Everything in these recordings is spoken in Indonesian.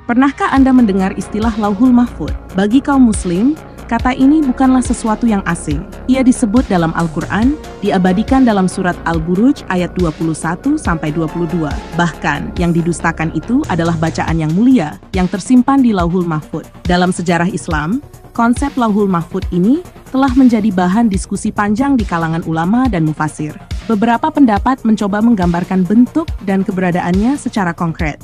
Pernahkah Anda mendengar istilah Lauhul Mahfudz? Bagi kaum muslim, kata ini bukanlah sesuatu yang asing. Ia disebut dalam Al-Quran, diabadikan dalam surat Al-Buruj ayat 21-22. Bahkan, yang didustakan itu adalah bacaan yang mulia, yang tersimpan di Lauhul Mahfudz. Dalam sejarah Islam, konsep Lauhul Mahfudz ini telah menjadi bahan diskusi panjang di kalangan ulama dan mufasir. Beberapa pendapat mencoba menggambarkan bentuk dan keberadaannya secara konkret.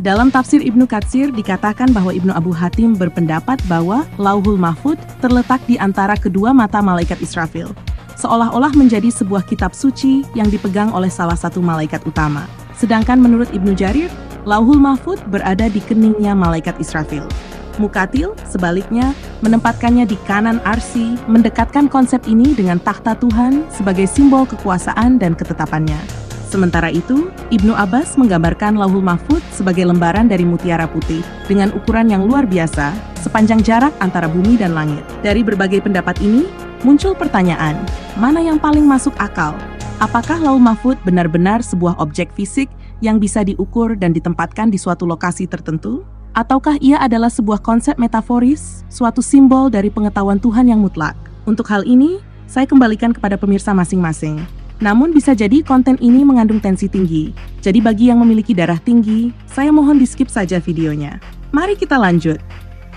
Dalam tafsir Ibnu Katsir dikatakan bahwa Ibnu Abu Hatim berpendapat bahwa Lauhul Mahfudz terletak di antara kedua mata malaikat Israfil, seolah-olah menjadi sebuah kitab suci yang dipegang oleh salah satu malaikat utama. Sedangkan menurut Ibnu Jarir, Lauhul Mahfudz berada di keningnya malaikat Israfil. Mukatil, sebaliknya, menempatkannya di kanan arsy, mendekatkan konsep ini dengan takhta Tuhan sebagai simbol kekuasaan dan ketetapannya. Sementara itu, Ibnu Abbas menggambarkan Lauhul Mahfudz sebagai lembaran dari mutiara putih dengan ukuran yang luar biasa, sepanjang jarak antara bumi dan langit. Dari berbagai pendapat ini, muncul pertanyaan, mana yang paling masuk akal? Apakah Lauhul Mahfudz benar-benar sebuah objek fisik yang bisa diukur dan ditempatkan di suatu lokasi tertentu? Ataukah ia adalah sebuah konsep metaforis, suatu simbol dari pengetahuan Tuhan yang mutlak? Untuk hal ini, saya kembalikan kepada pemirsa masing-masing. Namun bisa jadi konten ini mengandung tensi tinggi. Jadi bagi yang memiliki darah tinggi, saya mohon di-skip saja videonya. Mari kita lanjut.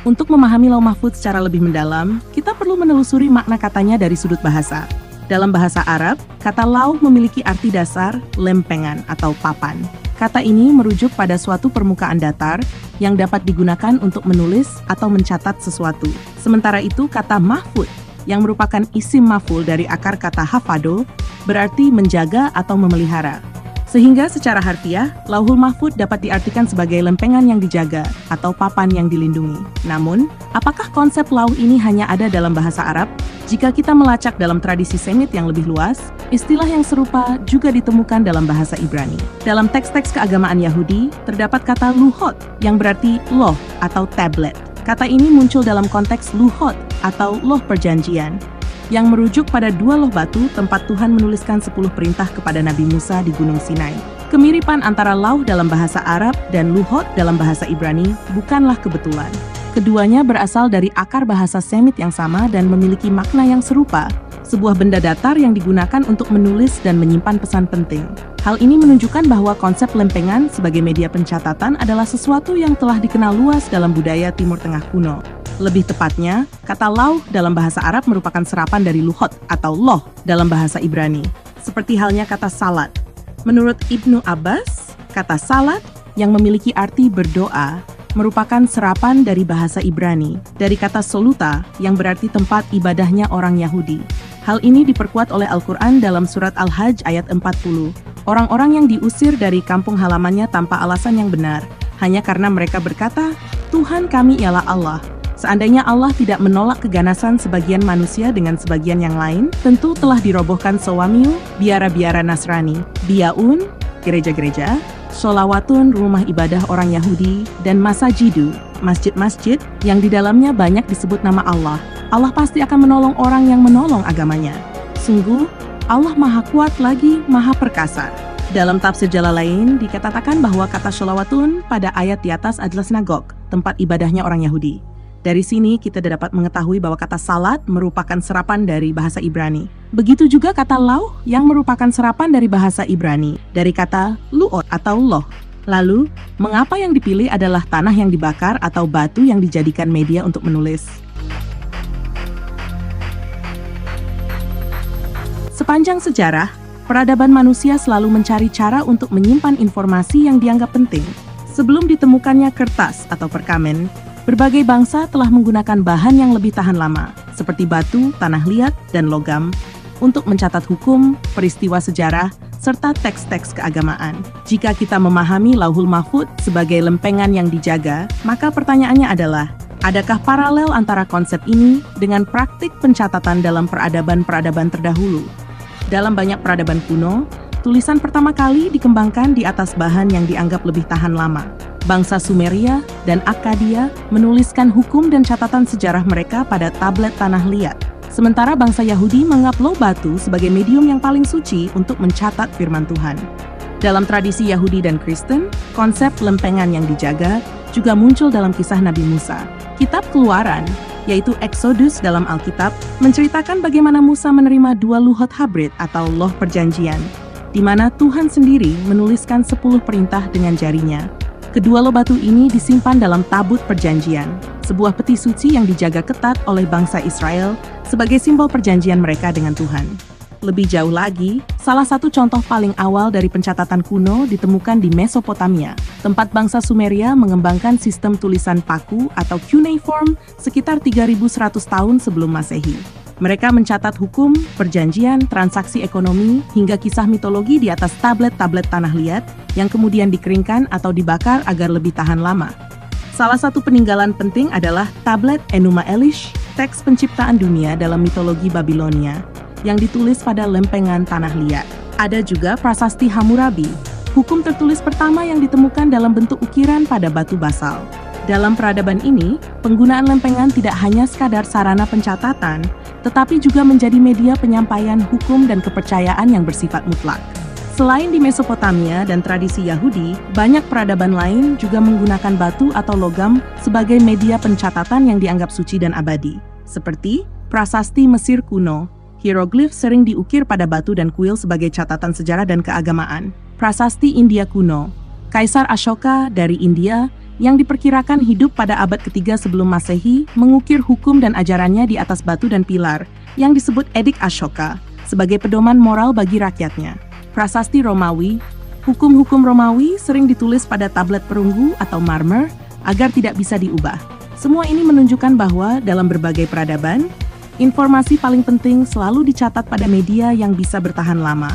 Untuk memahami Lauhul Mahfudz secara lebih mendalam, kita perlu menelusuri makna katanya dari sudut bahasa. Dalam bahasa Arab, kata lauh memiliki arti dasar lempengan atau papan. Kata ini merujuk pada suatu permukaan datar yang dapat digunakan untuk menulis atau mencatat sesuatu. Sementara itu, kata mahfudz yang merupakan isim maf'ul dari akar kata hafado, berarti menjaga atau memelihara. Sehingga secara harfiah, Lauhul Mahfudz dapat diartikan sebagai lempengan yang dijaga atau papan yang dilindungi. Namun, apakah konsep lauh ini hanya ada dalam bahasa Arab? Jika kita melacak dalam tradisi Semit yang lebih luas, istilah yang serupa juga ditemukan dalam bahasa Ibrani. Dalam teks-teks keagamaan Yahudi, terdapat kata luhot yang berarti loh atau tablet. Kata ini muncul dalam konteks luhot atau loh perjanjian, yang merujuk pada dua loh batu tempat Tuhan menuliskan 10 perintah kepada Nabi Musa di Gunung Sinai. Kemiripan antara lauh dalam bahasa Arab dan luhot dalam bahasa Ibrani bukanlah kebetulan. Keduanya berasal dari akar bahasa Semit yang sama dan memiliki makna yang serupa, sebuah benda datar yang digunakan untuk menulis dan menyimpan pesan penting. Hal ini menunjukkan bahwa konsep lempengan sebagai media pencatatan adalah sesuatu yang telah dikenal luas dalam budaya Timur Tengah kuno. Lebih tepatnya, kata lauh dalam bahasa Arab merupakan serapan dari luhot atau loh dalam bahasa Ibrani, seperti halnya kata salat. Menurut Ibnu Abbas, kata salat yang memiliki arti berdoa merupakan serapan dari bahasa Ibrani, dari kata soluta yang berarti tempat ibadahnya orang Yahudi. Hal ini diperkuat oleh Al-Quran dalam surat Al-Hajj ayat 40. Orang-orang yang diusir dari kampung halamannya tanpa alasan yang benar, hanya karena mereka berkata, Tuhan kami ialah Allah. Seandainya Allah tidak menolak keganasan sebagian manusia dengan sebagian yang lain, tentu telah dirobohkan Sawamiu, biara-biara Nasrani, Biaun, gereja-gereja, Sholawatun, rumah ibadah orang Yahudi, dan Masajidu, masjid-masjid yang di dalamnya banyak disebut nama Allah. Allah pasti akan menolong orang yang menolong agamanya. Sungguh, Allah Maha Kuat lagi Maha Perkasa. Dalam tafsir Jalalain dikatakan bahwa kata Sholawatun pada ayat di atas adalah sinagog, tempat ibadahnya orang Yahudi. Dari sini kita dapat mengetahui bahwa kata salat merupakan serapan dari bahasa Ibrani. Begitu juga kata lauh yang merupakan serapan dari bahasa Ibrani, dari kata lu'ot atau loh. Lalu, mengapa yang dipilih adalah tanah yang dibakar atau batu yang dijadikan media untuk menulis? Sepanjang sejarah, peradaban manusia selalu mencari cara untuk menyimpan informasi yang dianggap penting. Sebelum ditemukannya kertas atau perkamen, berbagai bangsa telah menggunakan bahan yang lebih tahan lama, seperti batu, tanah liat, dan logam, untuk mencatat hukum, peristiwa sejarah, serta teks-teks keagamaan. Jika kita memahami Lauhul Mahfudz sebagai lempengan yang dijaga, maka pertanyaannya adalah, adakah paralel antara konsep ini dengan praktik pencatatan dalam peradaban-peradaban terdahulu? Dalam banyak peradaban kuno, tulisan pertama kali dikembangkan di atas bahan yang dianggap lebih tahan lama. Bangsa Sumeria dan Akkadia menuliskan hukum dan catatan sejarah mereka pada tablet tanah liat. Sementara bangsa Yahudi menganggap loh batu sebagai medium yang paling suci untuk mencatat firman Tuhan. Dalam tradisi Yahudi dan Kristen, konsep lempengan yang dijaga juga muncul dalam kisah Nabi Musa. Kitab Keluaran, yaitu Exodus dalam Alkitab, menceritakan bagaimana Musa menerima 2 luhot habrit atau loh perjanjian, di mana Tuhan sendiri menuliskan 10 perintah dengan jarinya. Kedua loh batu ini disimpan dalam tabut perjanjian, sebuah peti suci yang dijaga ketat oleh bangsa Israel sebagai simbol perjanjian mereka dengan Tuhan. Lebih jauh lagi, salah satu contoh paling awal dari pencatatan kuno ditemukan di Mesopotamia, tempat bangsa Sumeria mengembangkan sistem tulisan paku atau cuneiform sekitar 3100 tahun sebelum Masehi. Mereka mencatat hukum, perjanjian, transaksi ekonomi, hingga kisah mitologi di atas tablet-tablet tanah liat yang kemudian dikeringkan atau dibakar agar lebih tahan lama. Salah satu peninggalan penting adalah tablet Enuma Elish, teks penciptaan dunia dalam mitologi Babilonia, yang ditulis pada lempengan tanah liat. Ada juga prasasti Hammurabi, hukum tertulis pertama yang ditemukan dalam bentuk ukiran pada batu basal. Dalam peradaban ini, penggunaan lempengan tidak hanya sekadar sarana pencatatan, tetapi juga menjadi media penyampaian hukum dan kepercayaan yang bersifat mutlak. Selain di Mesopotamia dan tradisi Yahudi, banyak peradaban lain juga menggunakan batu atau logam sebagai media pencatatan yang dianggap suci dan abadi. Seperti prasasti Mesir kuno, hieroglif sering diukir pada batu dan kuil sebagai catatan sejarah dan keagamaan. Prasasti India kuno, Kaisar Ashoka dari India yang diperkirakan hidup pada abad ketiga sebelum Masehi mengukir hukum dan ajarannya di atas batu dan pilar yang disebut Edik Ashoka sebagai pedoman moral bagi rakyatnya. Prasasti Romawi, hukum-hukum Romawi sering ditulis pada tablet perunggu atau marmer agar tidak bisa diubah. Semua ini menunjukkan bahwa dalam berbagai peradaban, informasi paling penting selalu dicatat pada media yang bisa bertahan lama,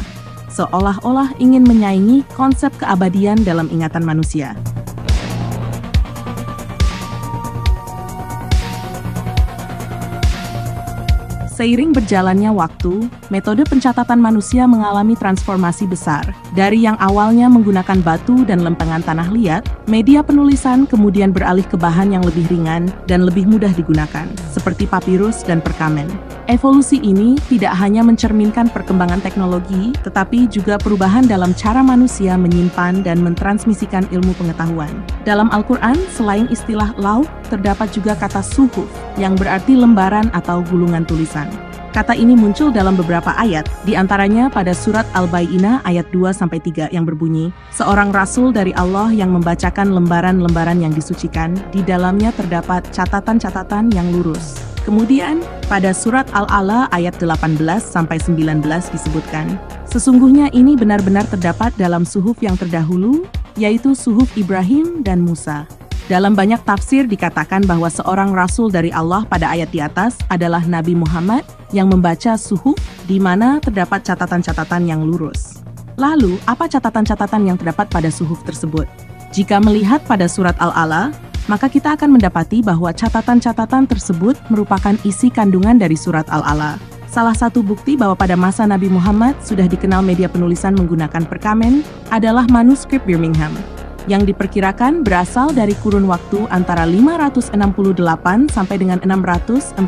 seolah-olah ingin menyaingi konsep keabadian dalam ingatan manusia. Seiring berjalannya waktu, metode pencatatan manusia mengalami transformasi besar. Dari yang awalnya menggunakan batu dan lempengan tanah liat, media penulisan kemudian beralih ke bahan yang lebih ringan dan lebih mudah digunakan, seperti papirus dan perkamen. Evolusi ini tidak hanya mencerminkan perkembangan teknologi, tetapi juga perubahan dalam cara manusia menyimpan dan mentransmisikan ilmu pengetahuan. Dalam Al-Quran, selain istilah lauh, terdapat juga kata suhuf, yang berarti lembaran atau gulungan tulisan. Kata ini muncul dalam beberapa ayat, di antaranya pada surat Al-Bayyinah ayat 2-3 yang berbunyi, seorang rasul dari Allah yang membacakan lembaran-lembaran yang disucikan, di dalamnya terdapat catatan-catatan yang lurus. Kemudian, pada surat Al-A'la ayat 18-19 disebutkan, sesungguhnya ini benar-benar terdapat dalam suhuf yang terdahulu, yaitu suhuf Ibrahim dan Musa. Dalam banyak tafsir dikatakan bahwa seorang rasul dari Allah pada ayat di atas adalah Nabi Muhammad yang membaca suhuf di mana terdapat catatan-catatan yang lurus. Lalu, apa catatan-catatan yang terdapat pada suhuf tersebut? Jika melihat pada surat Al-A'la, maka kita akan mendapati bahwa catatan-catatan tersebut merupakan isi kandungan dari surat Al-A'la. Salah satu bukti bahwa pada masa Nabi Muhammad sudah dikenal media penulisan menggunakan perkamen adalah manuskrip Birmingham, yang diperkirakan berasal dari kurun waktu antara 568 sampai dengan 645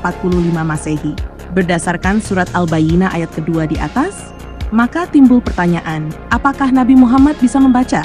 Masehi. Berdasarkan surat Al-Bayyinah ayat kedua di atas, maka timbul pertanyaan, apakah Nabi Muhammad bisa membaca?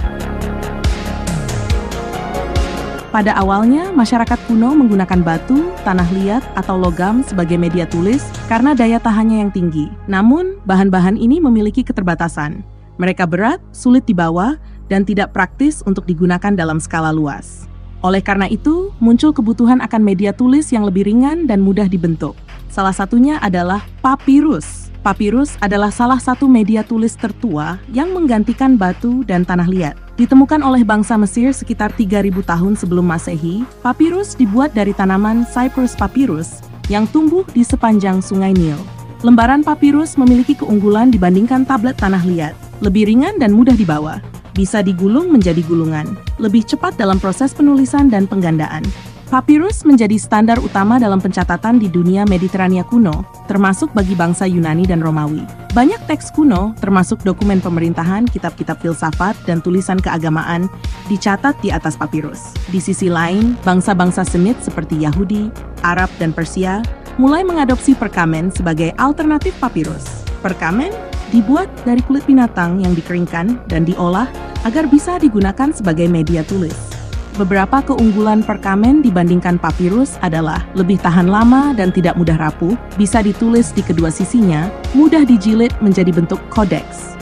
Pada awalnya, masyarakat kuno menggunakan batu, tanah liat, atau logam sebagai media tulis karena daya tahannya yang tinggi. Namun, bahan-bahan ini memiliki keterbatasan. Mereka berat, sulit dibawa, dan tidak praktis untuk digunakan dalam skala luas. Oleh karena itu, muncul kebutuhan akan media tulis yang lebih ringan dan mudah dibentuk. Salah satunya adalah papirus. Papirus adalah salah satu media tulis tertua yang menggantikan batu dan tanah liat. Ditemukan oleh bangsa Mesir sekitar 3000 tahun sebelum Masehi, papirus dibuat dari tanaman Cyprus papyrus yang tumbuh di sepanjang Sungai Nil. Lembaran papirus memiliki keunggulan dibandingkan tablet tanah liat, lebih ringan dan mudah dibawa. Bisa digulung menjadi gulungan, lebih cepat dalam proses penulisan dan penggandaan. Papirus menjadi standar utama dalam pencatatan di dunia Mediterania kuno, termasuk bagi bangsa Yunani dan Romawi. Banyak teks kuno, termasuk dokumen pemerintahan, kitab-kitab filsafat, dan tulisan keagamaan, dicatat di atas papirus. Di sisi lain, bangsa-bangsa Semit seperti Yahudi, Arab, dan Persia mulai mengadopsi perkamen sebagai alternatif papirus. Perkamen dibuat dari kulit binatang yang dikeringkan dan diolah agar bisa digunakan sebagai media tulis. Beberapa keunggulan perkamen dibandingkan papirus adalah lebih tahan lama dan tidak mudah rapuh, bisa ditulis di kedua sisinya, mudah dijilid menjadi bentuk kodeks.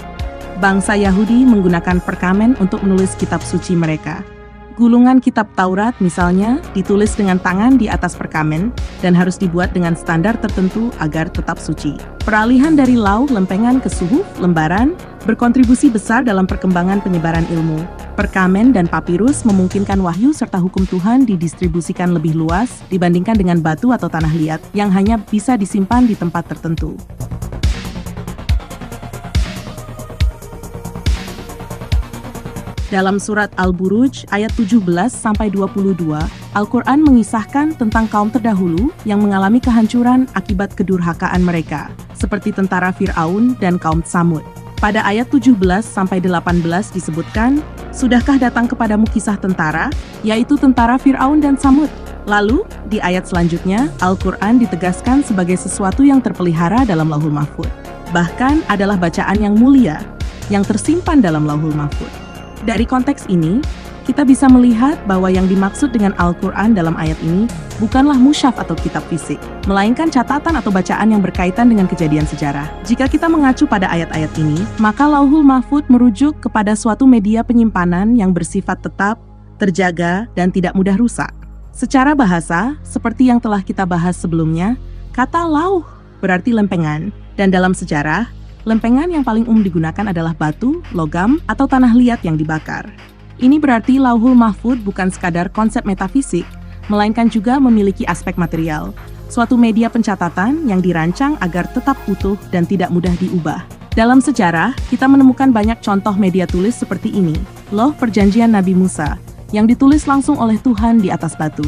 Bangsa Yahudi menggunakan perkamen untuk menulis kitab suci mereka. Gulungan kitab Taurat misalnya ditulis dengan tangan di atas perkamen dan harus dibuat dengan standar tertentu agar tetap suci. Peralihan dari lauh lempengan ke suhuf lembaran berkontribusi besar dalam perkembangan penyebaran ilmu. Perkamen dan papirus memungkinkan wahyu serta hukum Tuhan didistribusikan lebih luas dibandingkan dengan batu atau tanah liat yang hanya bisa disimpan di tempat tertentu. Dalam surat Al-Buruj ayat 17-22, Al-Quran mengisahkan tentang kaum terdahulu yang mengalami kehancuran akibat kedurhakaan mereka, seperti tentara Fir'aun dan kaum Tsamud. Pada ayat 17-18 disebutkan, "Sudahkah datang kepadamu kisah tentara, yaitu tentara Fir'aun dan Tsamud?" Lalu, di ayat selanjutnya, Al-Quran ditegaskan sebagai sesuatu yang terpelihara dalam Lauhul Mahfuz. Bahkan adalah bacaan yang mulia, yang tersimpan dalam Lauhul Mahfuz. Dari konteks ini, kita bisa melihat bahwa yang dimaksud dengan Al-Quran dalam ayat ini bukanlah mushaf atau kitab fisik, melainkan catatan atau bacaan yang berkaitan dengan kejadian sejarah. Jika kita mengacu pada ayat-ayat ini, maka Lauhul Mahfuz merujuk kepada suatu media penyimpanan yang bersifat tetap, terjaga, dan tidak mudah rusak. Secara bahasa, seperti yang telah kita bahas sebelumnya, kata lauh berarti lempengan, dan dalam sejarah, lempengan yang paling umum digunakan adalah batu, logam, atau tanah liat yang dibakar. Ini berarti Lauhul Mahfuz bukan sekadar konsep metafisik, melainkan juga memiliki aspek material, suatu media pencatatan yang dirancang agar tetap utuh dan tidak mudah diubah. Dalam sejarah, kita menemukan banyak contoh media tulis seperti ini. Loh Perjanjian Nabi Musa, yang ditulis langsung oleh Tuhan di atas batu.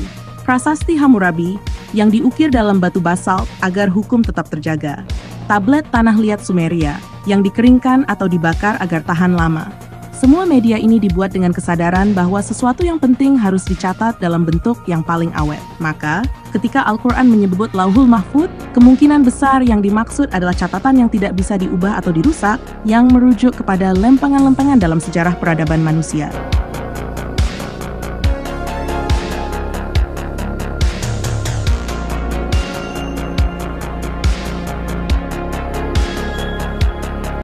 Prasasti Hammurabi, yang diukir dalam batu basalt agar hukum tetap terjaga. Tablet tanah liat Sumeria, yang dikeringkan atau dibakar agar tahan lama. Semua media ini dibuat dengan kesadaran bahwa sesuatu yang penting harus dicatat dalam bentuk yang paling awet. Maka, ketika Al-Quran menyebut Lauhul Mahfuz, kemungkinan besar yang dimaksud adalah catatan yang tidak bisa diubah atau dirusak, yang merujuk kepada lempengan-lempengan dalam sejarah peradaban manusia.